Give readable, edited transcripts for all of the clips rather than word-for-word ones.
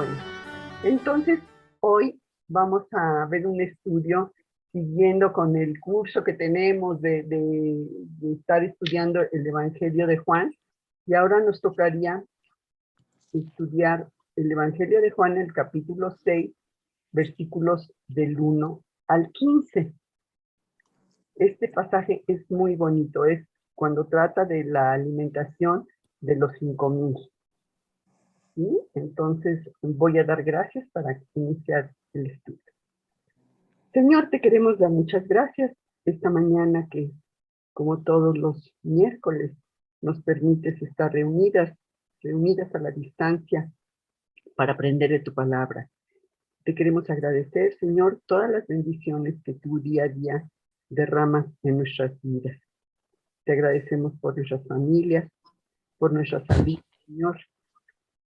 Bueno, entonces hoy vamos a ver un estudio siguiendo con el curso que tenemos de estar estudiando el Evangelio de Juan, y ahora nos tocaría estudiar el Evangelio de Juan, el capítulo 6, versículos del 1 al 15. Este pasaje es muy bonito, es cuando trata de la alimentación de los 5,000. ¿Sí? Entonces voy a dar gracias para iniciar el estudio. Señor, te queremos dar muchas gracias esta mañana que, como todos los miércoles, nos permites estar reunidas a la distancia para aprender de tu palabra. Te queremos agradecer, Señor, todas las bendiciones que tú día a día derramas en nuestras vidas. Te agradecemos por nuestras familias, por nuestra salud, Señor,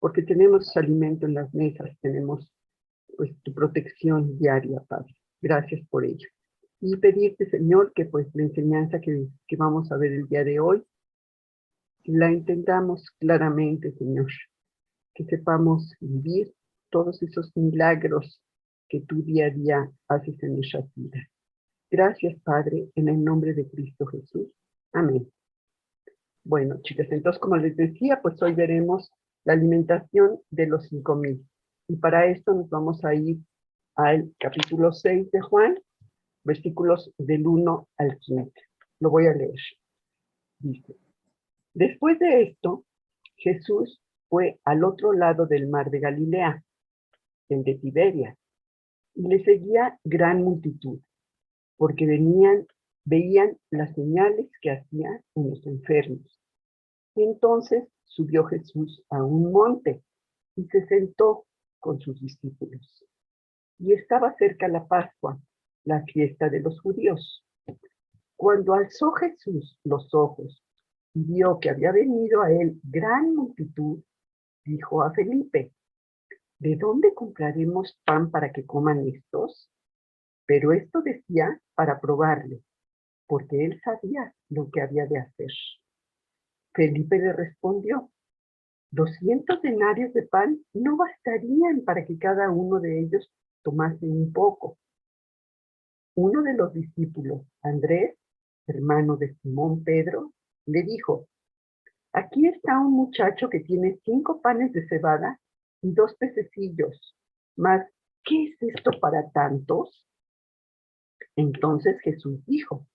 porque tenemos alimento en las mesas, tenemos pues tu protección diaria, Padre. Gracias por ello. Y pedirte, Señor, que pues la enseñanza que vamos a ver el día de hoy, la entendamos claramente, Señor, que sepamos vivir todos esos milagros que tú día a día haces en nuestras vidas. Gracias, Padre, en el nombre de Cristo Jesús. Amén. Bueno, chicas, entonces, como les decía, pues hoy veremos la alimentación de los 5,000. Y para esto nos vamos a ir al capítulo 6 de Juan, versículos del 1 al 15. Lo voy a leer. Dice: después de esto, Jesús fue al otro lado del mar de Galilea, el de Tiberias, y le seguía gran multitud, porque veían las señales que hacía en los enfermos. Y entonces subió Jesús a un monte y se sentó con sus discípulos. Y estaba cerca la Pascua, la fiesta de los judíos. Cuando alzó Jesús los ojos y vio que había venido a él gran multitud, dijo a Felipe: ¿de dónde compraremos pan para que coman estos? Pero esto decía para probarle, porque él sabía lo que había de hacer. Felipe le respondió: 200 denarios de pan no bastarían para que cada uno de ellos tomase un poco. Uno de los discípulos, Andrés, hermano de Simón Pedro, le dijo: aquí está un muchacho que tiene 5 panes de cebada y 2 pececillos. Mas, ¿qué es esto para tantos? Entonces Jesús dijo: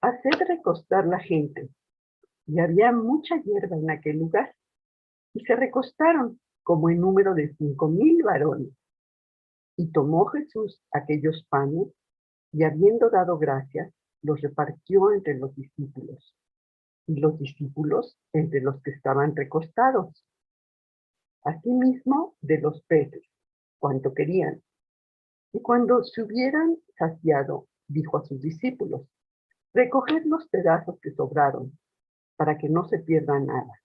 haced recostar la gente. Y había mucha hierba en aquel lugar. Y se recostaron como en número de 5,000 varones. Y tomó Jesús aquellos panes, y habiendo dado gracias, los repartió entre los discípulos, y los discípulos entre los que estaban recostados. Asimismo de los peces, cuanto querían. Y cuando se hubieran saciado, dijo a sus discípulos: recoged los pedazos que sobraron, para que no se pierda nada.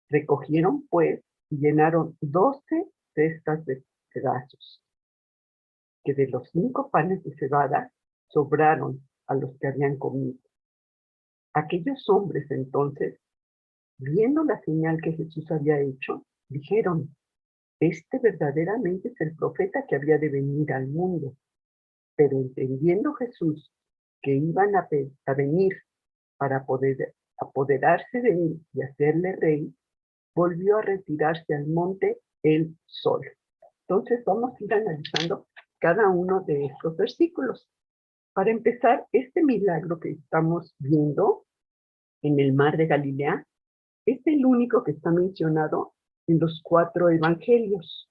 Recogieron, pues, y llenaron 12 cestas de pedazos, que de los 5 panes de cebada sobraron a los que habían comido. Aquellos hombres entonces, viendo la señal que Jesús había hecho, dijeron: este verdaderamente es el profeta que había de venir al mundo. Pero entendiendo Jesús que iban a venir para poder apoderarse de él y hacerle rey, volvió a retirarse al monte él solo. Entonces vamos a ir analizando cada uno de estos versículos. Para empezar, este milagro que estamos viendo en el mar de Galilea es el único que está mencionado en los 4 evangelios.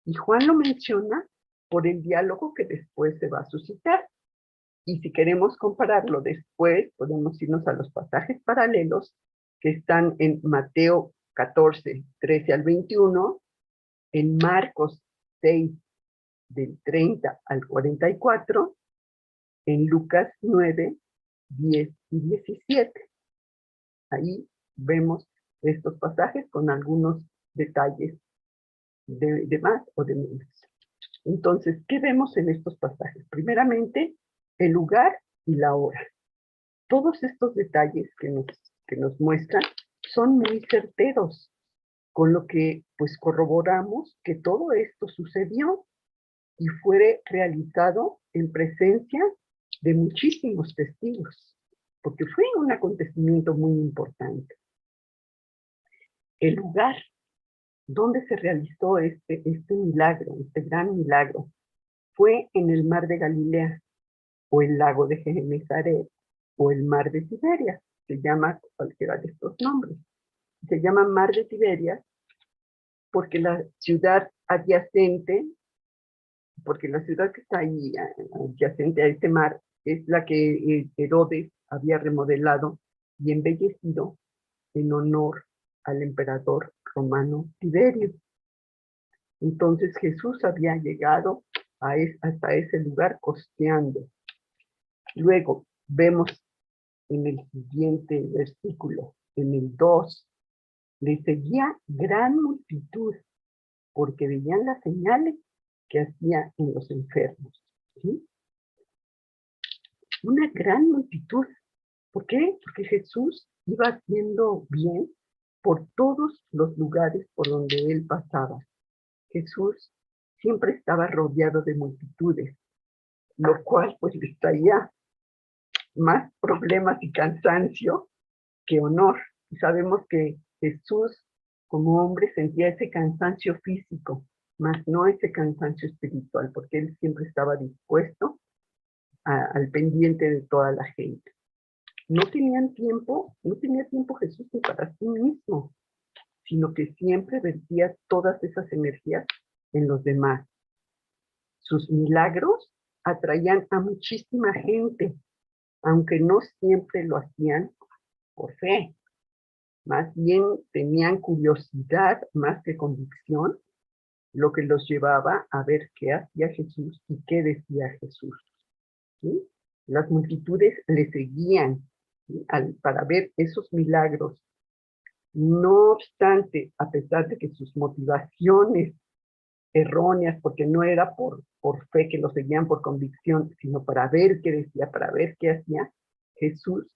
Y Juan lo menciona por el diálogo que después se va a suscitar. Y si queremos compararlo después, podemos irnos a los pasajes paralelos que están en Mateo 14, 13 al 21, en Marcos 6, del 30 al 44, en Lucas 9, 10 y 17. Ahí vemos estos pasajes con algunos detalles de más o de menos. Entonces, ¿qué vemos en estos pasajes? Primeramente, el lugar y la hora. Todos estos detalles que nos muestran son muy certeros. con lo que pues corroboramos que todo esto sucedió y fue realizado en presencia de muchísimos testigos, porque fue un acontecimiento muy importante. El lugar donde se realizó este milagro, este gran milagro, fue en el mar de Galilea, o el lago de Genesaret, o el mar de Tiberias, se llama cualquiera de estos nombres. Se llama mar de Tiberias porque la ciudad adyacente, porque la ciudad que está ahí adyacente a este mar es la que Herodes había remodelado y embellecido en honor al emperador romano Tiberio. Entonces Jesús había llegado hasta ese lugar costeando. Luego vemos en el siguiente versículo, en el 2, le seguía gran multitud porque veían las señales que hacía en los enfermos. ¿Sí? Una gran multitud. ¿Por qué? Porque Jesús iba haciendo bien por todos los lugares por donde él pasaba. Jesús siempre estaba rodeado de multitudes, lo cual pues les traía más problemas y cansancio que honor. Y sabemos que Jesús como hombre sentía ese cansancio físico, más no ese cansancio espiritual, porque él siempre estaba dispuesto al pendiente de toda la gente. No tenía tiempo Jesús ni para sí mismo, sino que siempre vertía todas esas energías en los demás. Sus milagros atraían a muchísima gente, aunque no siempre lo hacían por fe. Más bien tenían curiosidad más que convicción, lo que los llevaba a ver qué hacía Jesús y qué decía Jesús. ¿Sí? Las multitudes le seguían, ¿sí? Para ver esos milagros. No obstante, a pesar de que sus motivaciones erróneas, porque no era por fe que lo seguían por convicción, sino para ver qué decía, para ver qué hacía, Jesús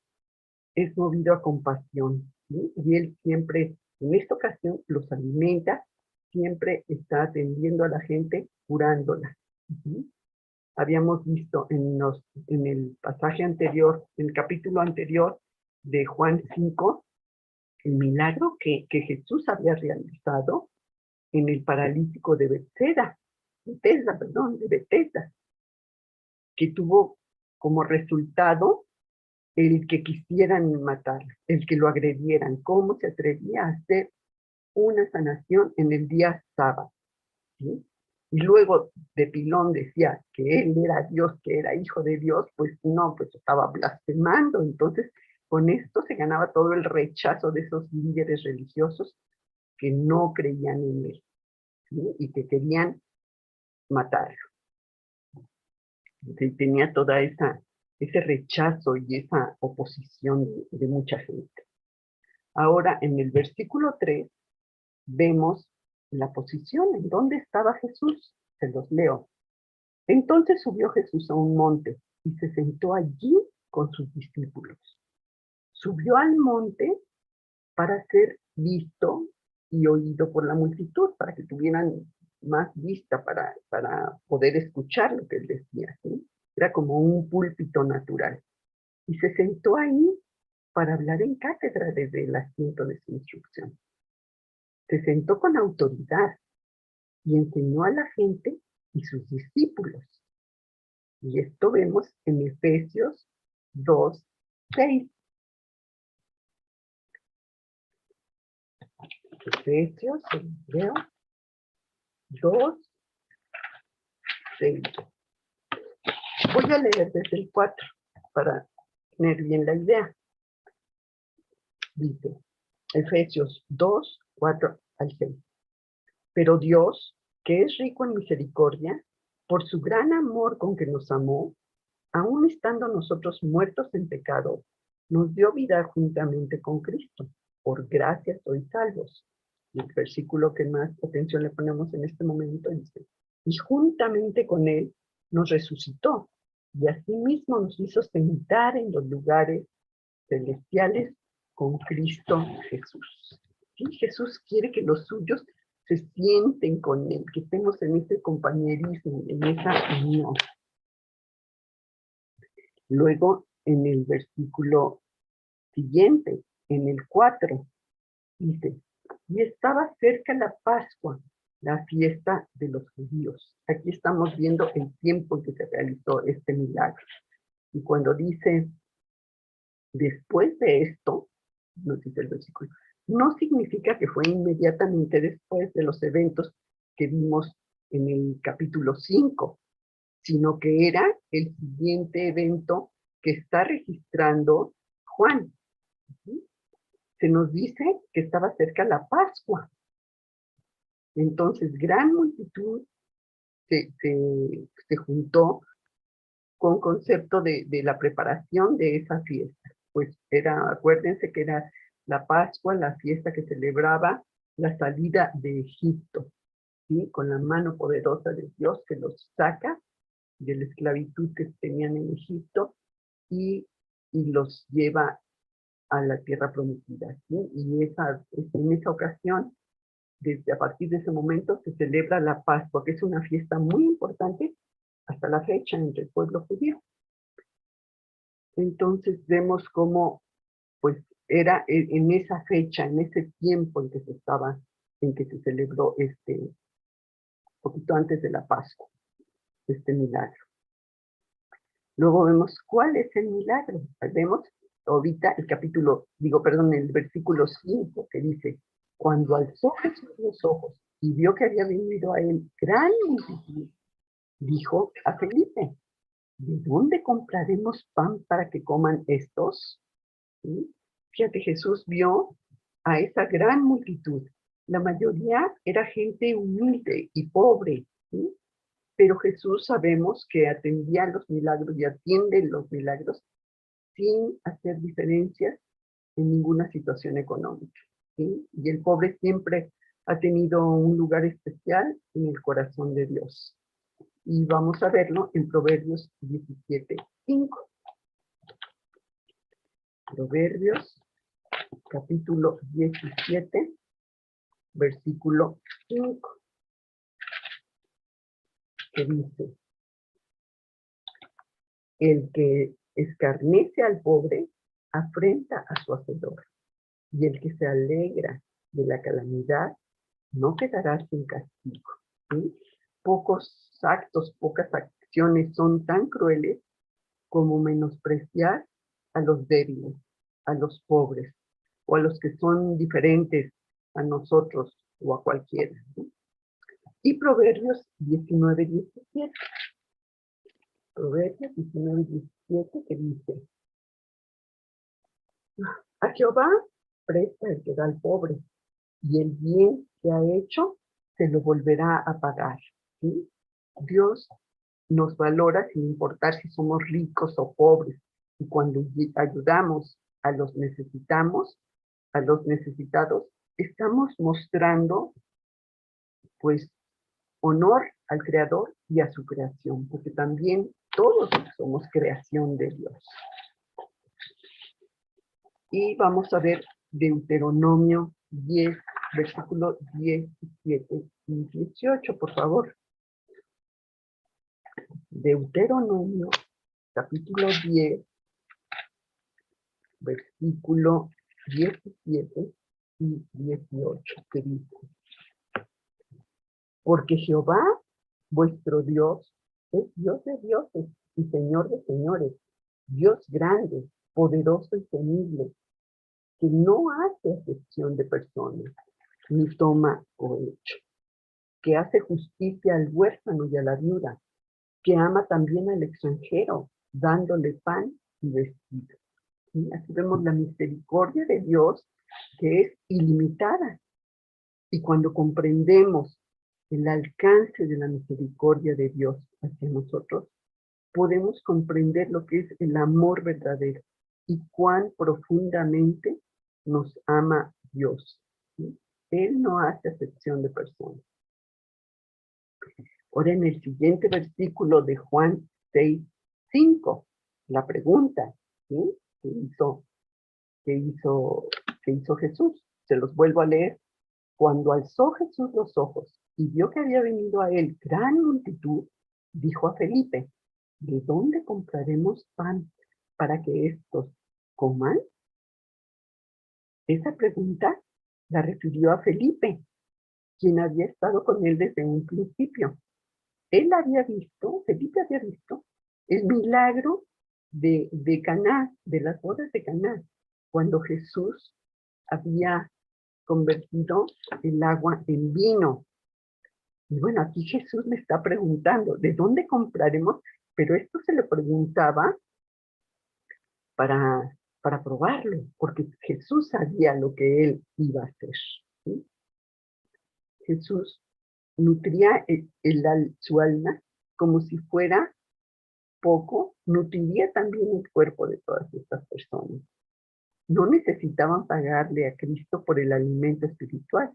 es movido a compasión, ¿sí? Y él siempre, en esta ocasión, los alimenta, siempre está atendiendo a la gente, curándola. ¿Sí? Habíamos visto en el pasaje anterior, en el capítulo anterior de Juan 5, el milagro que Jesús había realizado en el paralítico de Bethesda, que tuvo como resultado el que quisieran matar, el que lo agredieran. ¿Cómo se atrevía a hacer una sanación en el día sábado? ¿Sí? Y luego de pilón decía que él era Dios, que era hijo de Dios, pues no, pues estaba blasfemando. Entonces, con esto se ganaba todo el rechazo de esos líderes religiosos que no creían en él, ¿sí? Y que querían matarlo. Tenía toda ese rechazo y esa oposición de mucha gente. Ahora, en el versículo 3, vemos la posición en donde estaba Jesús. Se los leo. Entonces subió Jesús a un monte y se sentó allí con sus discípulos. Subió al monte para ser visto y oído por la multitud, para que tuvieran más vista, para poder escuchar lo que él decía, ¿sí? Era como un púlpito natural. Y se sentó ahí para hablar en cátedra desde el asiento de su instrucción. Se sentó con autoridad y enseñó a la gente y sus discípulos. Y esto vemos en Efesios 2, 6. Efesios, leo, 2, 6. Voy a leer desde el 4 para tener bien la idea. Dice, Efesios 2, 4 al 6. Pero Dios, que es rico en misericordia, por su gran amor con que nos amó, aun estando nosotros muertos en pecado, nos dio vida juntamente con Cristo. Por gracia sois salvos. Y el versículo que más atención le ponemos en este momento dice, y juntamente con él nos resucitó, y asimismo nos hizo sentar en los lugares celestiales con Cristo Jesús. ¿sí? Jesús quiere que los suyos se sienten con él, que estemos en ese compañerismo, en esa unión. Luego, en el versículo siguiente, en el 4, dice, y estaba cerca la Pascua, la fiesta de los judíos. Aquí estamos viendo el tiempo en que se realizó este milagro. Y cuando dice, después de esto, nos dice el versículo, no significa que fue inmediatamente después de los eventos que vimos en el capítulo 5, sino que era el siguiente evento que está registrando Juan. ¿Sí? Se nos dice que estaba cerca la Pascua. Entonces, gran multitud se juntó con concepto de la preparación de esa fiesta. Pues acuérdense que era la Pascua, la fiesta que celebraba la salida de Egipto, ¿sí? Con la mano poderosa de Dios que los saca de la esclavitud que tenían en Egipto y los lleva a la tierra prometida, ¿sí? Y en esa ocasión, desde a partir de ese momento, se celebra la Pascua, que es una fiesta muy importante hasta la fecha entre el pueblo judío. Entonces vemos cómo, pues, era en esa fecha, en ese tiempo en que se celebró poquito antes de la Pascua, este milagro. Luego vemos cuál es el milagro. Vemos ahorita el versículo 5 que dice, cuando alzó Jesús los ojos y vio que había venido a él gran multitud, dijo a Felipe, ¿de dónde compraremos pan para que coman estos? ¿Sí? Fíjate, Jesús vio a esa gran multitud. La mayoría era gente humilde y pobre, ¿sí? Pero Jesús sabemos que atendía los milagros y atiende los milagros sin hacer diferencias en ninguna situación económica, ¿sí? Y el pobre siempre ha tenido un lugar especial en el corazón de Dios. Y vamos a verlo en Proverbios 17:5. Proverbios, capítulo 17, versículo 5, que dice, el que escarnece al pobre afrenta a su hacedor, y el que se alegra de la calamidad no quedará sin castigo. ¿Sí? Pocos actos, pocas acciones son tan crueles como menospreciar a los débiles, a los pobres, o a los que son diferentes a nosotros o a cualquiera. ¿Sí? Y Proverbios 19:17. Proverbios 19:17 que dice, a Jehová presta el que da al pobre, y el bien que ha hecho se lo volverá a pagar. ¿Sí? Dios nos valora sin importar si somos ricos o pobres. Y cuando ayudamos a los necesitados, estamos mostrando, pues, honor al Creador y a su creación, porque también todos somos creación de Dios. Y vamos a ver Deuteronomio 10, versículo 17 y 18, por favor. Deuteronomio, capítulo 10, versículo 17 y 18, que dice, porque Jehová, vuestro Dios, es Dios de dioses y Señor de señores, Dios grande, poderoso y temible, que no hace acepción de personas, ni toma cohecho, que hace justicia al huérfano y a la viuda, que ama también al extranjero, dándole pan y vestido. ¿Sí? Aquí vemos la misericordia de Dios, que es ilimitada. Y cuando comprendemos el alcance de la misericordia de Dios hacia nosotros, podemos comprender lo que es el amor verdadero y cuán profundamente nos ama Dios. ¿Sí? Él no hace acepción de personas. Ahora en el siguiente versículo de Juan 6:5, la pregunta, ¿sí? que hizo Jesús. Se los vuelvo a leer. Cuando alzó Jesús los ojos y vio que había venido a él gran multitud, dijo a Felipe, ¿de dónde compraremos pan para que estos coman? Esa pregunta la refirió a Felipe, quien había estado con él desde un principio. Felipe había visto el milagro de Caná, de las bodas de Caná, cuando Jesús había convertido el agua en vino. Y bueno, aquí Jesús le está preguntando, ¿de dónde compraremos? Pero esto se lo preguntaba para probarlo, porque Jesús sabía lo que él iba a hacer. ¿Sí? Jesús nutría su alma como si fuera poco, nutriría también el cuerpo de todas estas personas. No necesitaban pagarle a Cristo por el alimento espiritual,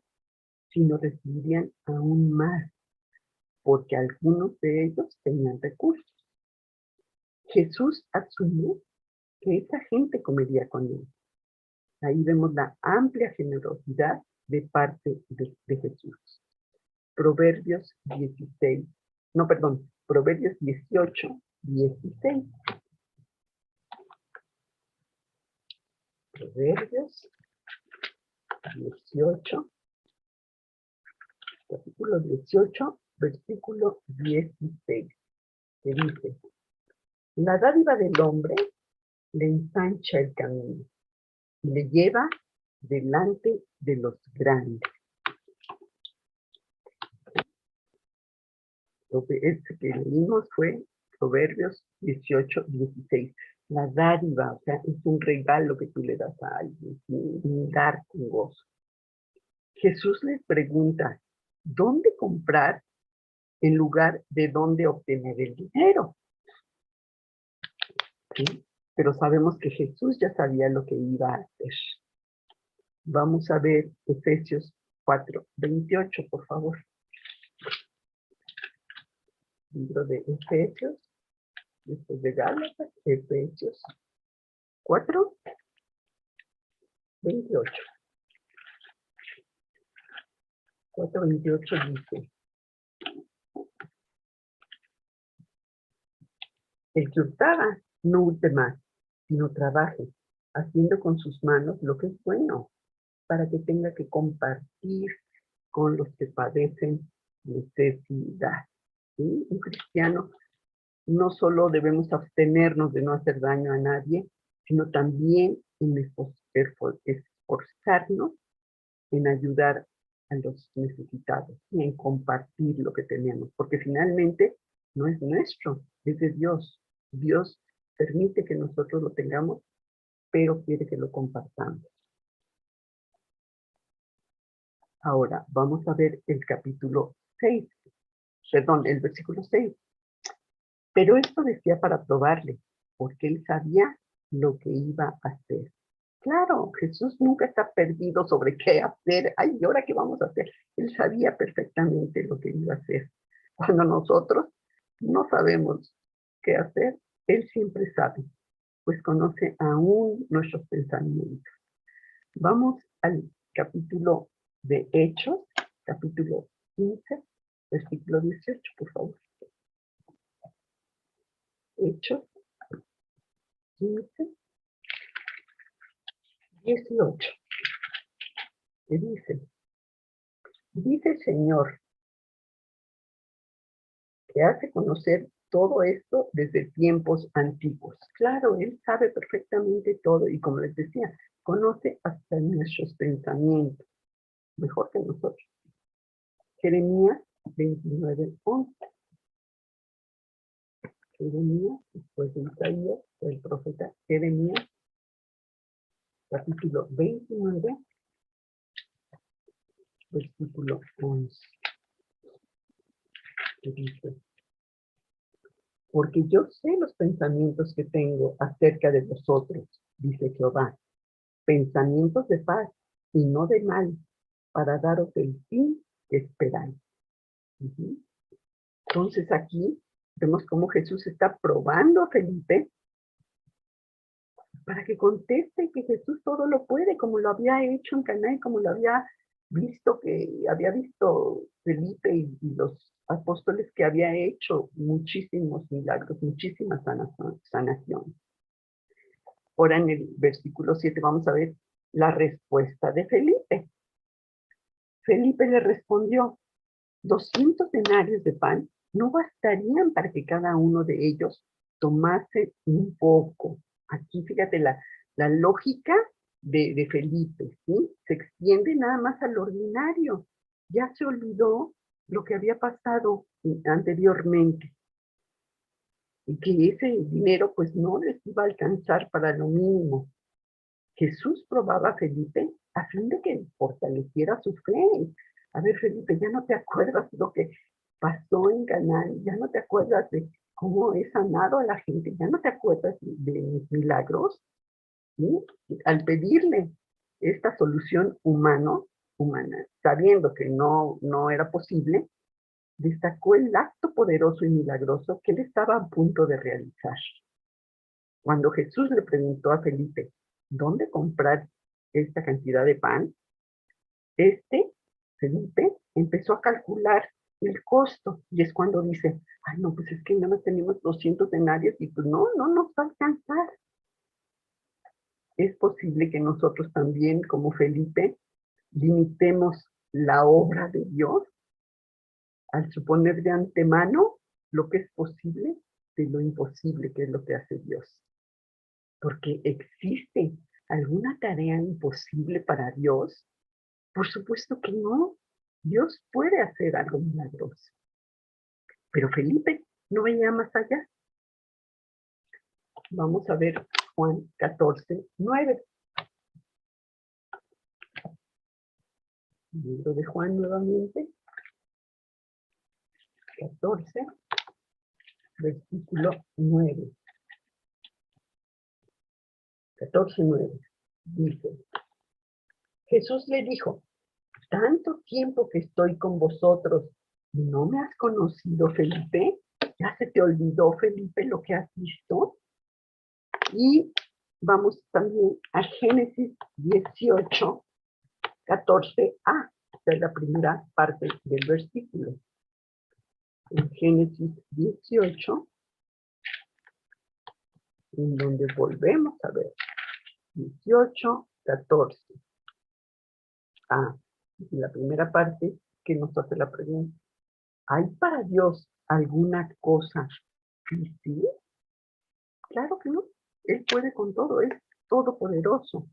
sino recibirían aún más, porque algunos de ellos tenían recursos. Jesús asumió que esa gente comería con él. Ahí vemos la amplia generosidad de parte de Jesús. Proverbios 16, no, perdón, Proverbios 18, 16. Proverbios 18, capítulo 18, versículo 16, que dice, la dádiva del hombre le ensancha el camino y le lleva delante de los grandes. Lo que leímos fue Proverbios 18, 16. La dádiva, o sea, es un regalo que tú le das a alguien, un dar con gozo. Jesús les pregunta, ¿dónde comprar en lugar de dónde obtener el dinero? ¿Sí? Pero sabemos que Jesús ya sabía lo que iba a hacer. Vamos a ver Efesios 4, 28, por favor. Libro de Efesios, después de Gálatas, Efesios 4, 28. 4, 28 dice, el que hurtaba, no hurte más, sino trabaje, haciendo con sus manos lo que es bueno, para que tenga que compartir con los que padecen necesidad. ¿Sí? Un cristiano no solo debemos abstenernos de no hacer daño a nadie, sino también en esforzarnos en ayudar a los necesitados y en compartir lo que tenemos, porque finalmente no es nuestro, es de Dios. Dios permite que nosotros lo tengamos, pero quiere que lo compartamos. Ahora, vamos a ver el capítulo 6, perdón, el versículo 6. Pero esto decía para probarle, porque él sabía lo que iba a hacer. Claro, Jesús nunca está perdido sobre qué hacer. Ay, ¿y ahora qué vamos a hacer? Él sabía perfectamente lo que iba a hacer. Cuando nosotros no sabemos qué hacer, Él siempre sabe, pues conoce aún nuestros pensamientos. Vamos al capítulo de Hechos, capítulo 15, versículo 18, por favor. Hechos 15, 18. ¿Qué dice? Dice el Señor, que hace conocer todo esto desde tiempos antiguos. Claro, Él sabe perfectamente todo y como les decía, conoce hasta nuestros pensamientos, mejor que nosotros. Jeremías 29, 11. Jeremías, después de Isaías, el profeta Jeremías, capítulo 29, versículo 11. Que dice, porque yo sé los pensamientos que tengo acerca de vosotros, dice Jehová, pensamientos de paz y no de mal, para daros el fin que esperáis. Entonces aquí vemos cómo Jesús está probando a Felipe para que conteste que Jesús todo lo puede, como lo había hecho en Caná y como lo había visto Felipe y los apóstoles, que había hecho muchísimos milagros, muchísimas sanaciones. Ahora en el versículo 7 vamos a ver la respuesta de Felipe. Felipe le respondió: 200 denarios de pan no bastarían para que cada uno de ellos tomase un poco. Aquí fíjate la lógica de Felipe, ¿sí? Se extiende nada más al ordinario. Ya se olvidó lo que había pasado anteriormente, y que ese dinero pues no les iba a alcanzar para lo mínimo. Jesús probaba a Felipe a fin de que fortaleciera su fe. A ver, Felipe, ¿ya no te acuerdas lo que pasó en Canaán? ¿Ya no te acuerdas de cómo he sanado a la gente? ¿Ya no te acuerdas de mis milagros? ¿Sí? Al pedirle esta solución humana, sabiendo que no era posible, destacó el acto poderoso y milagroso que él estaba a punto de realizar. Cuando Jesús le preguntó a Felipe dónde comprar esta cantidad de pan, Felipe, empezó a calcular el costo, y es cuando dice: ay, no, pues es que nada más tenemos 200 denarios y pues no nos va a alcanzar. Es posible que nosotros también, como Felipe, limitemos la obra de Dios al suponer de antemano lo que es posible de lo imposible, que es lo que hace Dios. Porque existe alguna tarea imposible para Dios. Por supuesto que no. Dios puede hacer algo milagroso. Pero Felipe no veía más allá. Vamos a ver Juan 14:9. Libro de Juan nuevamente. 14, versículo 9. 14:9. Dice: Jesús le dijo: tanto tiempo que estoy con vosotros, ¿no me has conocido, Felipe? ¿Ya se te olvidó, Felipe, lo que has visto? Y vamos también a Génesis 18, 14a. Esta es la primera parte del versículo. En Génesis 18, en donde volvemos a ver 18, 14. La primera parte que nos hace la pregunta: ¿hay para Dios alguna cosa difícil? Claro que no. Él puede con todo, es todopoderoso.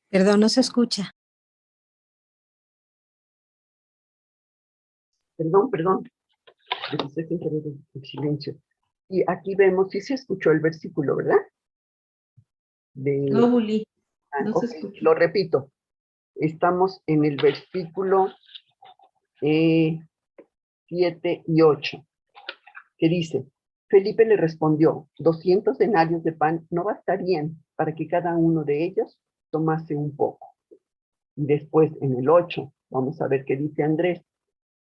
Perdón, no se escucha. Perdón. Revisé sin querer el silencio. Y aquí vemos, sí se escuchó el versículo, ¿verdad? No, Bully, no se escucha. Lo repito. Estamos en el versículo 7 y 8, que dice: Felipe le respondió: 200 denarios de pan no bastarían para que cada uno de ellos tomase un poco. Y después, en el 8, vamos a ver qué dice Andrés.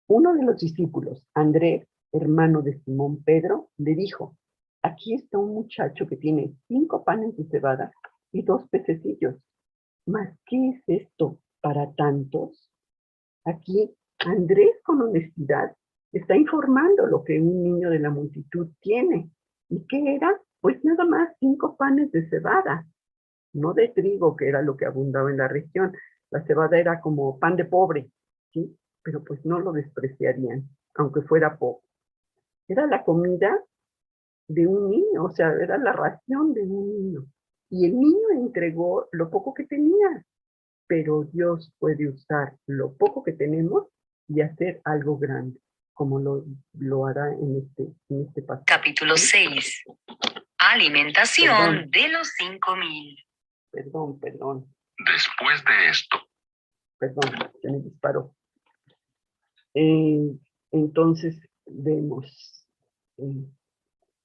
Uno de los discípulos, Andrés, hermano de Simón Pedro, le dijo: aquí está un muchacho que tiene 5 panes de cebada y 2 pececillos. ¿Mas qué es esto para tantos? Aquí Andrés, con honestidad, está informando lo que un niño de la multitud tiene. ¿Y qué era? Pues nada más 5 panes de cebada, no de trigo, que era lo que abundaba en la región. La cebada era como pan de pobre, ¿sí? Pero pues no lo despreciarían, aunque fuera poco. Era la comida de un niño, o sea, era la ración de un niño. Y el niño entregó lo poco que tenía, pero Dios puede usar lo poco que tenemos y hacer algo grande, como lo hará en este pasaje. Capítulo 6. Alimentación de los 5,000. Perdón. Después de esto. Perdón, se me disparó. Entonces vemos,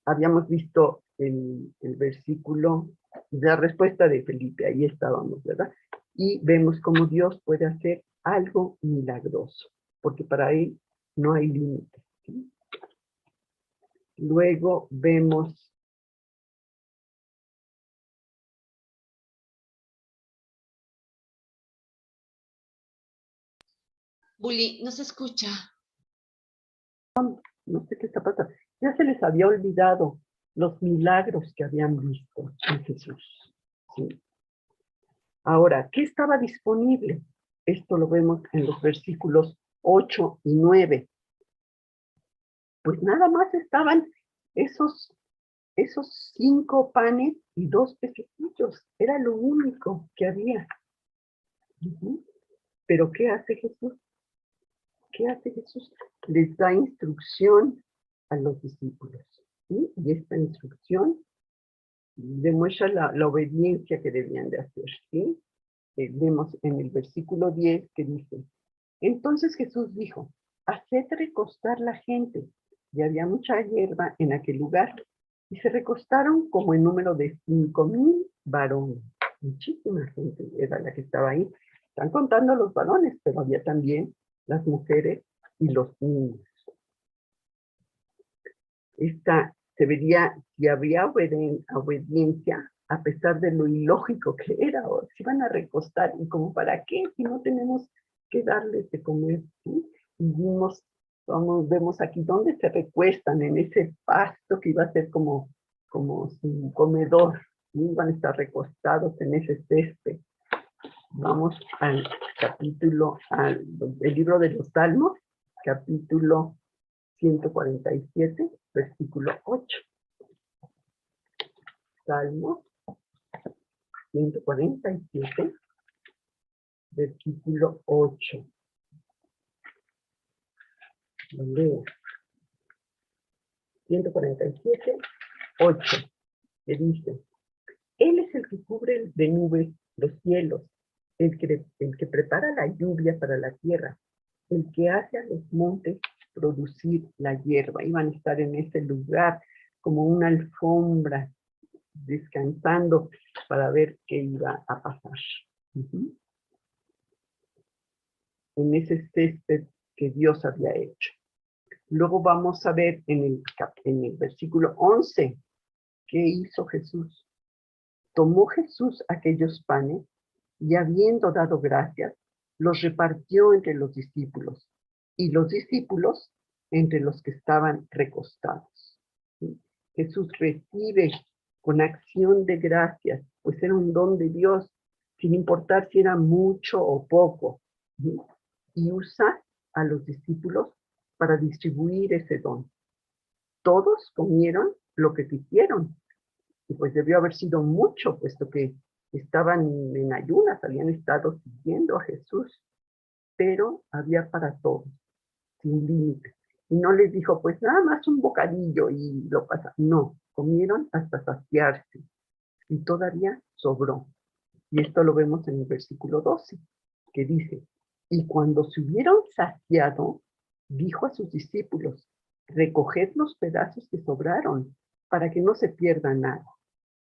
habíamos visto el versículo, la respuesta de Felipe, ahí estábamos, ¿verdad? Y vemos cómo Dios puede hacer algo milagroso, porque para él no hay límite, ¿sí? Luego vemos Bully, no se escucha. no sé qué está pasando, ya se les había olvidado los milagros que habían visto en Jesús, ¿sí? Ahora, ¿qué estaba disponible? Esto lo vemos en los versículos 8 y 9. Pues nada más estaban esos 5 panes y 2 pececillos. Era lo único que había. Pero ¿qué hace Jesús? ¿Qué hace Jesús? Les da instrucción a los discípulos, ¿sí? Y esta instrucción demuestra la obediencia que debían de hacer, ¿sí? Vemos en el versículo 10 que dice, entonces Jesús dijo, haced recostar la gente. Y había mucha hierba en aquel lugar. Y se recostaron como en número de 5,000 varones. Muchísima gente era la que estaba ahí. Están contando los varones, pero había también las mujeres y los niños. Se vería si había obediencia a pesar de lo ilógico que era, o si van a recostar, y como para qué, si no tenemos que darles de comer, ¿sí? Y vemos aquí dónde se recuestan, en ese pasto que iba a ser como su comedor, ¿sí? Van a estar recostados en ese césped. Vamos al capítulo, el libro de los Salmos, capítulo 147, versículo 8. Salmo 147, versículo 8. Lo leo. 147, 8. Que dice, Él es el que cubre de nubes los cielos, el que prepara la lluvia para la tierra, el que hace a los montes producir la hierba. Iban a estar en ese lugar como una alfombra, descansando para ver qué iba a pasar. En ese césped que Dios había hecho. Luego vamos a ver en el versículo 11, ¿qué hizo Jesús? Tomó Jesús aquellos panes y habiendo dado gracias, los repartió entre los discípulos y los discípulos entre los que estaban recostados. ¿Sí? Jesús recibe con acción de gracias, pues era un don de Dios, sin importar si era mucho o poco, ¿sí? Y usa a los discípulos para distribuir ese don. Todos comieron lo que quisieron, y pues debió haber sido mucho, puesto que estaban en ayunas, habían estado siguiendo a Jesús, pero había para todos, sin límite. Y no les dijo, pues nada más un bocadillo y lo pasa. No, comieron hasta saciarse y todavía sobró. Y esto lo vemos en el versículo 12, que dice, y cuando se hubieron saciado, dijo a sus discípulos, recoged los pedazos que sobraron, para que no se pierda nada.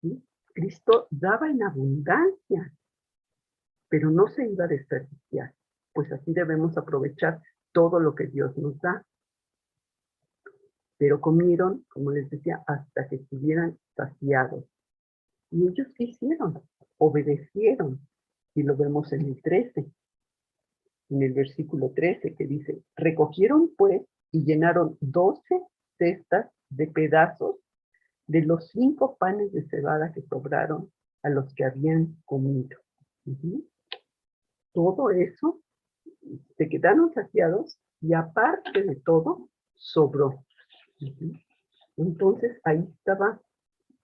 ¿Sí? Cristo daba en abundancia, pero no se iba a desperdiciar, pues así debemos aprovechar todo lo que Dios nos da. Pero comieron, como les decía, hasta que estuvieran saciados. ¿Y ellos qué hicieron? Obedecieron. Y lo vemos en el 13, en el versículo 13, que dice, recogieron pues y llenaron 12 cestas de pedazos de los 5 panes de cebada que sobraron a los que habían comido. Todo eso, se quedaron saciados y aparte de todo, sobró. Entonces ahí estaba,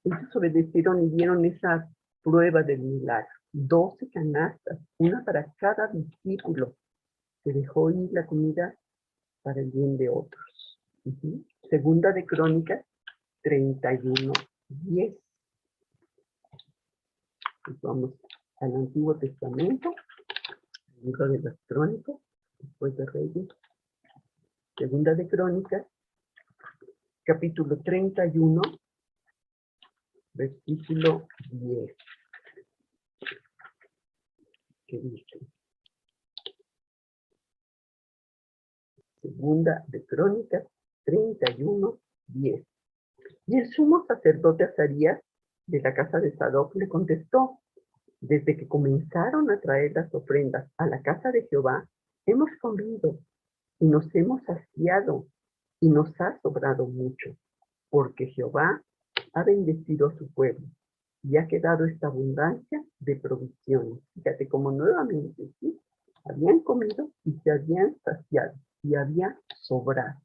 ellos obedecieron y dieron esa prueba del milagro. 12 canastas, una para cada discípulo. Se dejó ir la comida para el bien de otros. Segunda de Crónicas 31:10. Pues vamos al Antiguo Testamento, el libro de las Crónicas, después de Reyes, Segunda de Crónicas, capítulo 31, versículo 10, que dice, Segunda de Crónicas 31, 10. Y el sumo sacerdote Azarías, de la casa de Sadoc, le contestó, desde que comenzaron a traer las ofrendas a la casa de Jehová, hemos comido y nos hemos saciado y nos ha sobrado mucho, porque Jehová ha bendecido a su pueblo y ha quedado esta abundancia de provisiones. Fíjate cómo nuevamente, ¿sí? Habían comido y se habían saciado y había sobrado.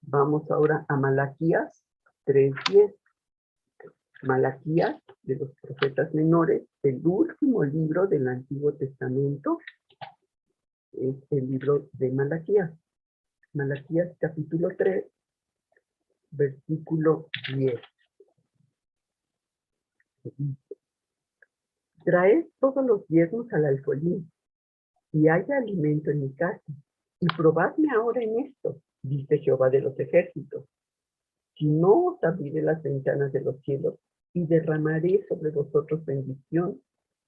Vamos ahora a Malaquías 3:10. Malaquías, de los profetas menores, el último libro del Antiguo Testamento, es el libro de Malaquías. Malaquías capítulo 3, versículo 10. Traed todos los diezmos al alfolí, y haya alimento en mi casa, y probadme ahora en esto, dice Jehová de los ejércitos. Si no os abriré las ventanas de los cielos, y derramaré sobre vosotros bendición,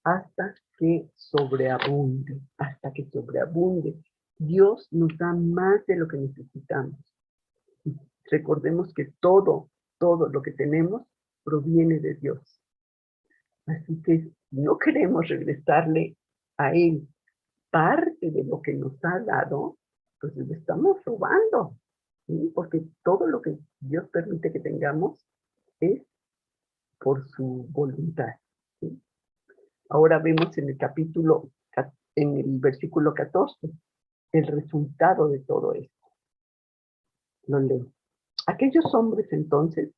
hasta que sobreabunde, hasta que sobreabunde. Dios nos da más de lo que necesitamos. Y recordemos que todo lo que tenemos proviene de Dios. Así que si no queremos regresarle a Él parte de lo que nos ha dado, pues le estamos robando, ¿sí? Porque todo lo que Dios permite que tengamos es por su voluntad, ¿sí? Ahora vemos en el versículo 14, el resultado de todo esto. Lo leo. Aquellos hombres entonces,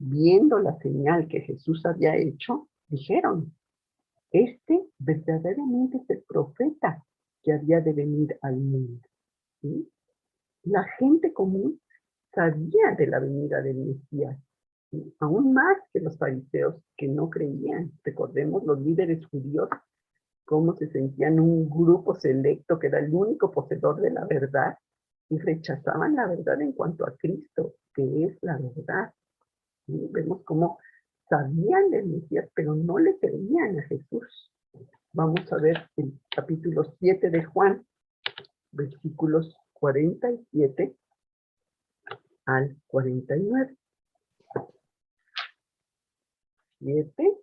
viendo la señal que Jesús había hecho, dijeron, este verdaderamente es el profeta que había de venir al mundo, ¿sí? La gente común sabía de la venida del Mesías, ¿sí? Aún más que los fariseos que no creían. Recordemos los líderes judíos, cómo se sentían un grupo selecto que era el único poseedor de la verdad y rechazaban la verdad en cuanto a Cristo, que es la verdad. ¿Sí? Vemos cómo sabían del Mesías, pero no le creían a Jesús. Vamos a ver el capítulo 7 de Juan, versículos 47 al 49. 7,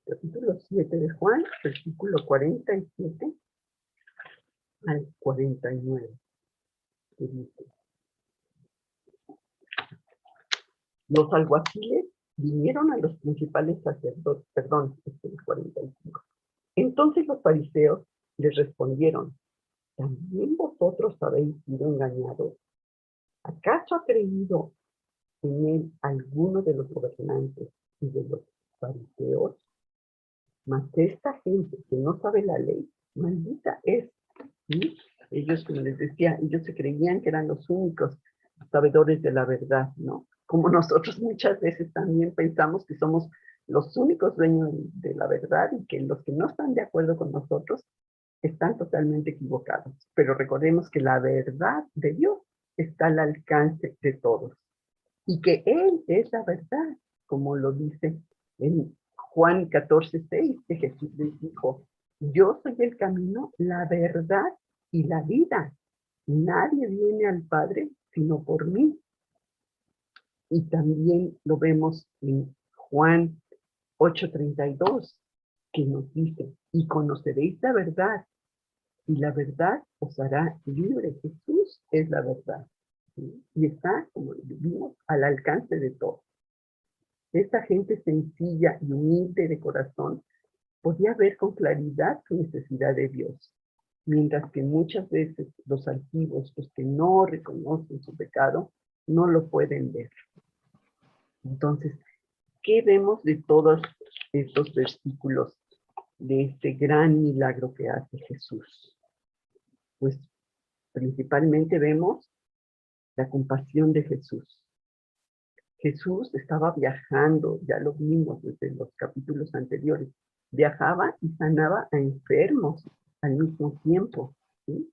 capítulo 7 de Juan, versículo 47 al 49. Que dice, los alguaciles vinieron a los principales sacerdotes, perdón, este es el 45. Entonces los fariseos les respondieron, ¿también vosotros habéis sido engañados? ¿Acaso ha creído en él alguno de los gobernantes y de los fariseos? Mas esta gente que no sabe la ley, maldita es. ¿Sí? Ellos, como les decía, ellos se creían que eran los únicos sabedores de la verdad, ¿no? Como nosotros muchas veces también pensamos que somos los únicos dueños de la verdad y que los que no están de acuerdo con nosotros están totalmente equivocados. Pero recordemos que la verdad de Dios está al alcance de todos y que Él es la verdad, como lo dice en Juan 14:6, que Jesús les dijo, yo soy el camino, la verdad y la vida. Nadie viene al Padre sino por mí. Y también lo vemos en Juan 8:32, que nos dice, y conoceréis la verdad, y la verdad os hará libre. Jesús es la verdad, ¿sí? Y está, como vimos, al alcance de todos. Esta gente sencilla y humilde de corazón podía ver con claridad su necesidad de Dios, mientras que muchas veces los altivos, los que no reconocen su pecado, no lo pueden ver. Entonces, ¿qué vemos de todos estos versículos de este gran milagro que hace Jesús? Pues principalmente vemos la compasión de Jesús. Jesús estaba viajando, ya lo vimos desde los capítulos anteriores, viajaba y sanaba a enfermos al mismo tiempo, ¿sí?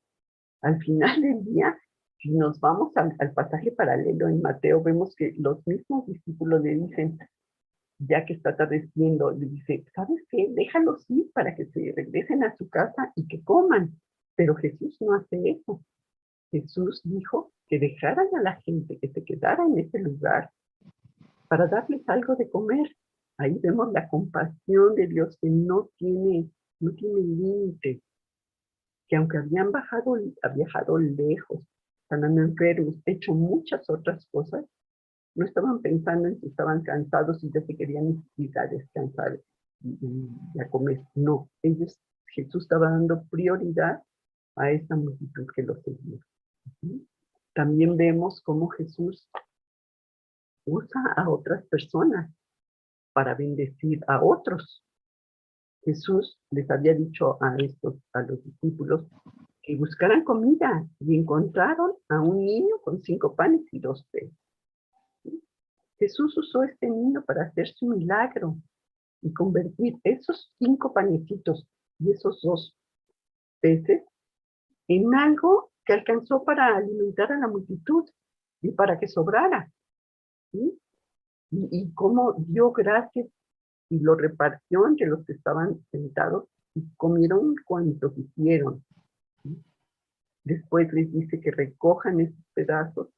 Al final del día, si nos vamos al pasaje paralelo en Mateo, vemos que los mismos discípulos le dicen, ya que está atardeciendo, le dice, ¿sabes qué? Déjalos ir para que se regresen a su casa y que coman. Pero Jesús no hace eso. Jesús dijo que dejaran a la gente que se quedara en ese lugar para darles algo de comer. Ahí vemos la compasión de Dios que no tiene límite, que aunque habían viajado lejos, sanando enfermos, hecho muchas otras cosas, no estaban pensando en si estaban cansados y ya se querían ir a descansar y a comer. No, Jesús estaba dando prioridad a esa multitud que lo seguía. ¿Sí? También vemos cómo Jesús usa a otras personas para bendecir a otros. Jesús les había dicho a los discípulos, que buscaran comida y encontraron a un niño con 5 panes y 2 peces. Jesús usó este niño para hacer su milagro y convertir esos 5 panecitos y esos 2 peces en algo que alcanzó para alimentar a la multitud y para que sobrara. ¿Sí? Y cómo dio gracias y lo repartió entre los que estaban sentados y comieron cuanto quisieron. ¿Sí? Después les dice que recojan esos pedazos,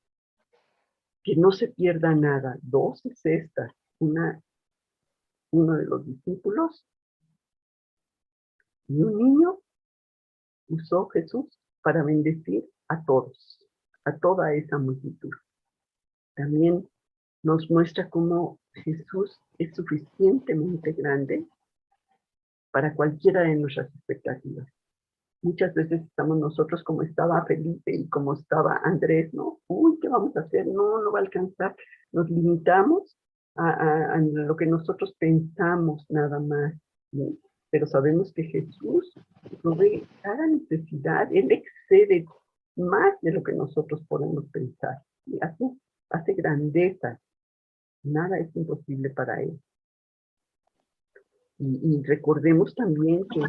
que no se pierda nada. 12 cestas, uno de los discípulos y un niño usó Jesús para bendecir a todos, a toda esa multitud. También nos muestra cómo Jesús es suficientemente grande para cualquiera de nuestras expectativas. Muchas veces estamos nosotros como estaba Felipe y como estaba Andrés, ¿no? Uy, ¿qué vamos a hacer? No va a alcanzar. Nos limitamos a lo que nosotros pensamos nada más, ¿sí? Pero sabemos que Jesús provee cada necesidad, Él excede más de lo que nosotros podemos pensar. ¿Sí? Hace grandeza, nada es imposible para Él. Y recordemos también que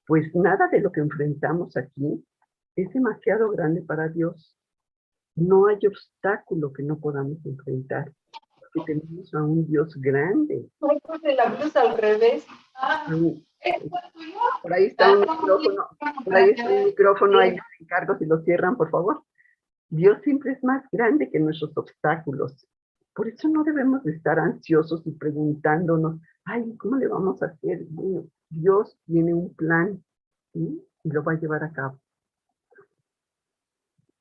pues nada de lo que enfrentamos aquí es demasiado grande para Dios. No hay obstáculo que no podamos enfrentar, porque tenemos a un Dios grande. De la blusa al revés. Por ahí está un micrófono, ahí les encargo si lo cierran, por favor. Dios siempre es más grande que nuestros obstáculos. Por eso no debemos de estar ansiosos y preguntándonos, ay, ¿cómo le vamos a hacer? Bueno, Dios tiene un plan, ¿sí? Y lo va a llevar a cabo.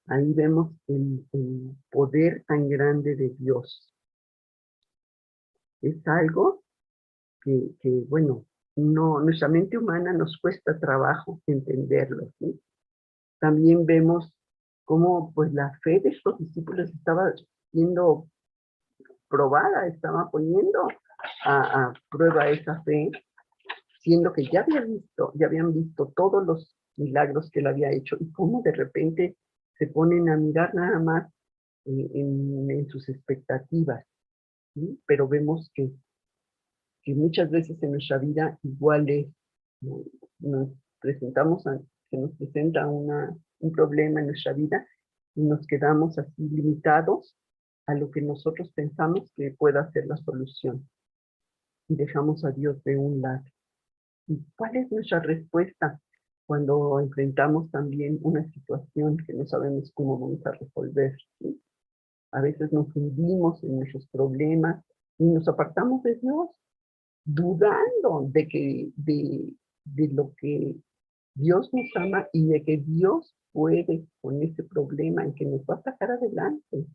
Ahí vemos el poder tan grande de Dios. Es algo que bueno, nuestra mente humana nos cuesta trabajo entenderlo, ¿sí? También vemos cómo pues la fe de estos discípulos estaba siendo probada, estaba poniendo a prueba esa fe, siendo que ya habían visto todos los milagros que él había hecho y cómo de repente se ponen a mirar nada más en sus expectativas, ¿sí? Pero vemos que muchas veces en nuestra vida igual es, nos se nos presenta un problema en nuestra vida y nos quedamos así limitados a lo que nosotros pensamos que pueda ser la solución y dejamos a Dios de un lado. ¿Y cuál es nuestra respuesta cuando enfrentamos también una situación que no sabemos cómo vamos a resolver? ¿Sí? A veces nos hundimos en nuestros problemas y nos apartamos de Dios, dudando de lo que Dios nos ama y de que Dios puede con ese problema en que nos va a sacar adelante.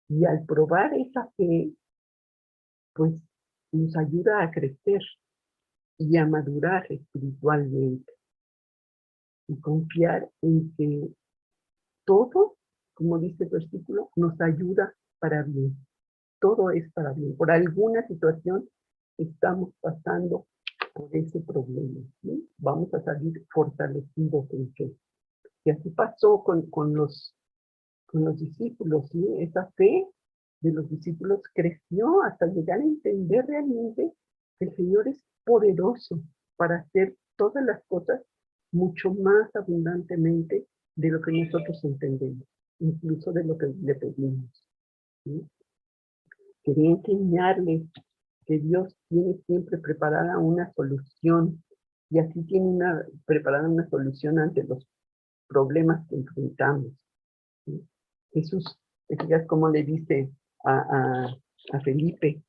Y al probar esa fe, pues nos ayuda a crecer y a madurar espiritualmente y confiar en que todo, como dice el versículo, nos ayuda para bien. Todo es para bien. Por alguna situación estamos pasando por ese problema, ¿sí? Vamos a salir fortalecidos en fe. Y así pasó con los discípulos, ¿sí? Esa fe de los discípulos creció hasta llegar a entender realmente que el Señor es poderoso para hacer todas las cosas mucho más abundantemente de lo que nosotros entendemos, incluso de lo que le pedimos. ¿Sí? Quería enseñarles que Dios tiene siempre preparada una solución y así tiene preparada una solución ante los problemas que enfrentamos. ¿Sí? Jesús, te fijas cómo le dice a Felipe,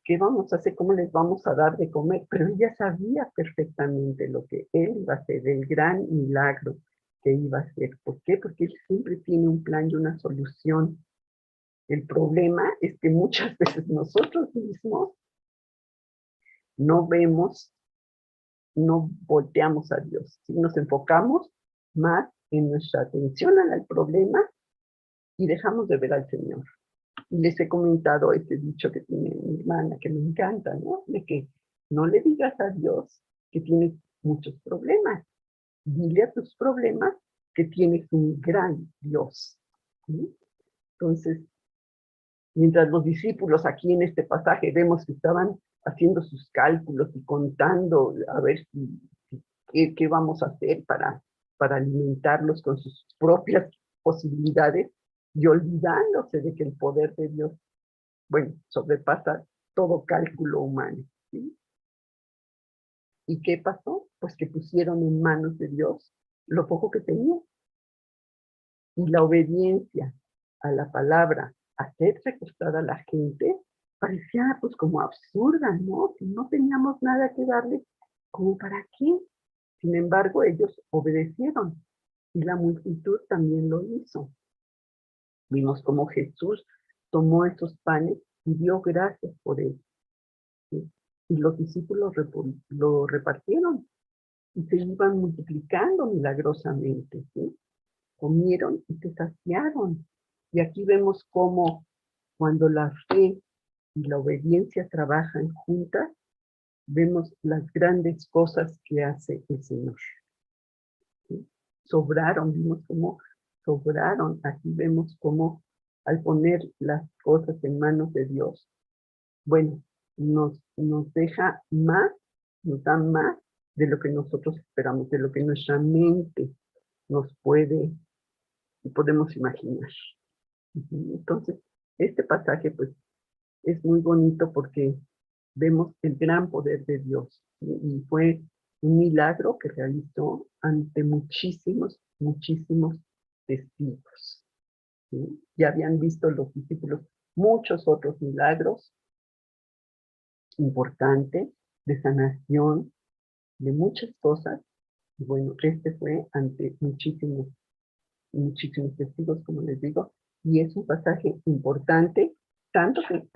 ¿qué vamos a hacer? ¿Cómo les vamos a dar de comer? Pero ella sabía perfectamente lo que él iba a hacer, el gran milagro que iba a hacer. ¿Por qué? Porque él siempre tiene un plan y una solución. El problema es que muchas veces nosotros mismos no vemos, no volteamos a Dios. ¿Sí? Nos enfocamos más en nuestra atención al problema y dejamos de ver al Señor. Y les he comentado este dicho que tiene mi hermana, que me encanta, ¿no? De que no le digas a Dios que tienes muchos problemas. Dile a tus problemas que tienes un gran Dios. ¿Sí? Entonces, mientras los discípulos aquí en este pasaje vemos que estaban haciendo sus cálculos y contando a ver qué vamos a hacer para alimentarlos con sus propias posibilidades y olvidándose de que el poder de Dios, bueno, sobrepasa todo cálculo humano. ¿Sí? ¿Y qué pasó? Pues que pusieron en manos de Dios lo poco que tenían. Y la obediencia a la palabra, hacer recostar a la gente, parecía pues como absurda, ¿no? Si no teníamos nada que darles, ¿como para qué? Sin embargo, ellos obedecieron y la multitud también lo hizo. Vimos cómo Jesús tomó esos panes y dio gracias por ellos. ¿Sí? Y los discípulos lo repartieron y se iban multiplicando milagrosamente. ¿Sí? Comieron y se saciaron. Y aquí vemos cómo cuando la fe y la obediencia trabajan juntas, vemos las grandes cosas que hace el Señor. ¿Sí? Sobraron, vimos cómo sobraron. Aquí vemos cómo al poner las cosas en manos de Dios, bueno, nos deja más, nos da más de lo que nosotros esperamos, de lo que nuestra mente nos podemos imaginar. Entonces, este pasaje pues es muy bonito porque vemos el gran poder de Dios y fue un milagro que realizó ante muchísimos, muchísimos testigos. ¿Sí? Ya habían visto los discípulos muchos otros milagros importantes de sanación, de muchas cosas. Y bueno, este fue ante muchísimos, muchísimos testigos, como les digo, y es un pasaje importante, tanto que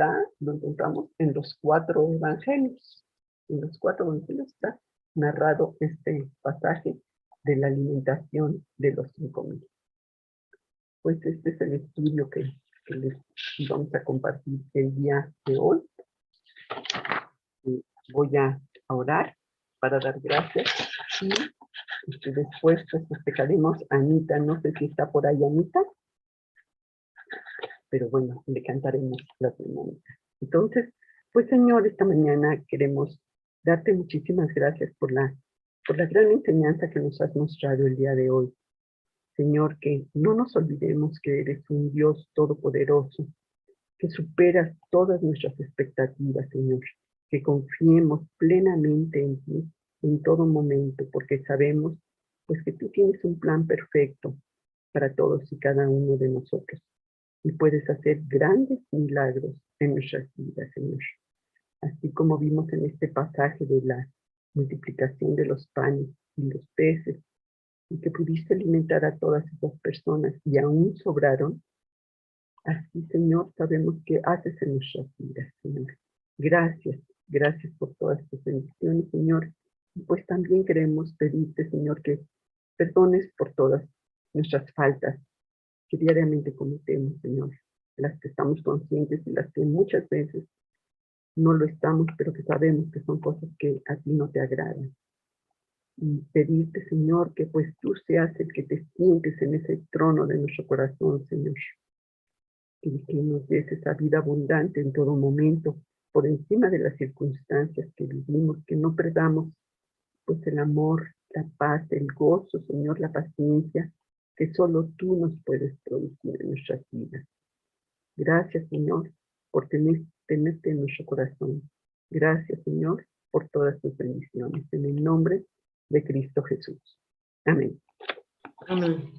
lo encontramos en los 4 evangelios. En los 4 evangelios está narrado este pasaje de la alimentación de los 5,000. Pues este es el estudio que les vamos a compartir el día de hoy. Y voy a orar para dar gracias y después pues festejaremos a Anita. No sé si está por ahí Anita, pero bueno, le cantaremos las mañanitas. Entonces, pues Señor, esta mañana queremos darte muchísimas gracias por la gran enseñanza que nos has mostrado el día de hoy. Señor, que no nos olvidemos que eres un Dios todopoderoso, que superas todas nuestras expectativas, Señor, que confiemos plenamente en ti en todo momento, porque sabemos pues que tú tienes un plan perfecto para todos y cada uno de nosotros y puedes hacer grandes milagros en nuestras vidas, Señor. Así como vimos en este pasaje de la multiplicación de los panes y los peces, y que pudiste alimentar a todas esas personas y aún sobraron, así, Señor, sabemos que haces en nuestras vidas, Señor. Gracias, gracias por todas tus bendiciones, Señor. Y pues también queremos pedirte, Señor, que perdones por todas nuestras faltas que diariamente cometemos, Señor. Las que estamos conscientes y las que muchas veces no lo estamos, pero que sabemos que son cosas que a ti no te agradan. Y pedirte, Señor, que pues tú seas el que te sientes en ese trono de nuestro corazón, Señor. que nos des esa vida abundante en todo momento, por encima de las circunstancias que vivimos, que no perdamos pues el amor, la paz, el gozo, Señor, la paciencia, que solo tú nos puedes producir en nuestras vidas. Gracias, Señor, por tenerte en nuestro corazón. Gracias, Señor, por todas tus bendiciones. En el nombre de Cristo Jesús. Amén. Amén.